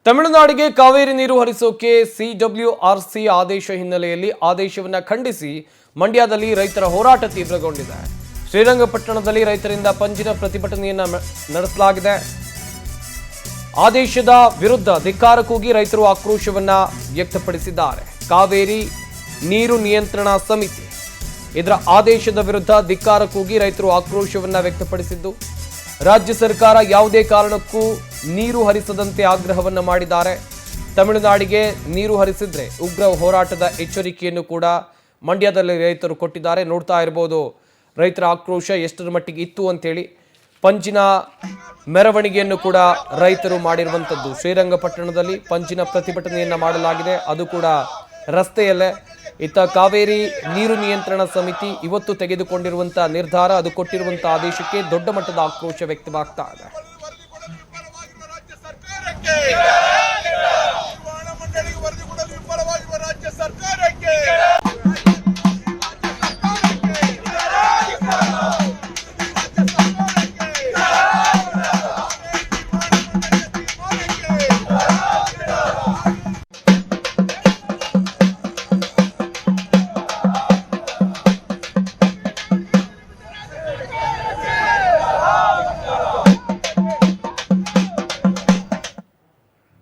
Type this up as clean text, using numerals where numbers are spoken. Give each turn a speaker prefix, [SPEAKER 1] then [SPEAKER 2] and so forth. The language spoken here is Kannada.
[SPEAKER 1] ತಮಿಳುನಾಡಿಗೆ ಕಾವೇರಿ ನೀರು ಹರಿಸೋಕೆ ಸಿಡಬ್ಲ್ಯೂಆರ್ಸಿ ಆದೇಶ ಹಿನ್ನೆಲೆಯಲ್ಲಿ ಆದೇಶವನ್ನು ಖಂಡಿಸಿ ಮಂಡ್ಯದಲ್ಲಿ ರೈತರ ಹೋರಾಟ ತೀವ್ರಗೊಂಡಿದೆ. ಶ್ರೀರಂಗಪಟ್ಟಣದಲ್ಲಿ ರೈತರಿಂದ ಪಂಜಿನ ಪ್ರತಿಭಟನೆಯನ್ನ ನಡೆಸಲಾಗಿದೆ. ಆದೇಶದ ವಿರುದ್ಧ ಧಿಕ್ಕಾರ ಕೂಗಿ ರೈತರು ಆಕ್ರೋಶವನ್ನ ವ್ಯಕ್ತಪಡಿಸಿದ್ದಾರೆ. ಕಾವೇರಿ ನೀರು ನಿಯಂತ್ರಣ ಸಮಿತಿ ಇದರ ಆದೇಶದ ವಿರುದ್ಧ ಧಿಕ್ಕಾರ ಕೂಗಿ ರೈತರು ಆಕ್ರೋಶವನ್ನ ವ್ಯಕ್ತಪಡಿಸಿದ್ದು, ರಾಜ್ಯ ಸರ್ಕಾರ ಯಾವುದೇ ಕಾರಣಕ್ಕೂ ನೀರು ಹರಿಸದಂತೆ ಆಗ್ರಹವನ್ನ ಮಾಡಿದ್ದಾರೆ. ತಮಿಳುನಾಡಿಗೆ ನೀರು ಹರಿಸಿದ್ರೆ ಉಗ್ರ ಹೋರಾಟದ ಎಚ್ಚರಿಕೆಯನ್ನು ಕೂಡ ಮಂಡ್ಯದಲ್ಲಿ ರೈತರು ಕೊಟ್ಟಿದ್ದಾರೆ. ನೋಡ್ತಾ ಇರಬಹುದು ರೈತರ ಆಕ್ರೋಶ ಎಷ್ಟರ ಮಟ್ಟಿಗೆ ಇತ್ತು ಅಂತೇಳಿ. ಪಂಜಿನ ಮೆರವಣಿಗೆಯನ್ನು ಕೂಡ ರೈತರು ಮಾಡಿರುವಂಥದ್ದು. ಶ್ರೀರಂಗಪಟ್ಟಣದಲ್ಲಿ ಪಂಜಿನ ಪ್ರತಿಭಟನೆಯನ್ನ ಮಾಡಲಾಗಿದೆ, ಅದು ಕೂಡ ರಸ್ತೆಯಲ್ಲೇ. ಇತ್ತ ಕಾವೇರಿ ನೀರು ನಿಯಂತ್ರಣ ಸಮಿತಿ ಇವತ್ತು ತೆಗೆದುಕೊಂಡಿರುವಂತಹ ನಿರ್ಧಾರ, ಅದು ಕೊಟ್ಟಿರುವಂತಹ ಆದೇಶಕ್ಕೆ ದೊಡ್ಡ ಮಟ್ಟದ ಆಕ್ರೋಶ ವ್ಯಕ್ತವಾಗ್ತಾ ಇದೆ.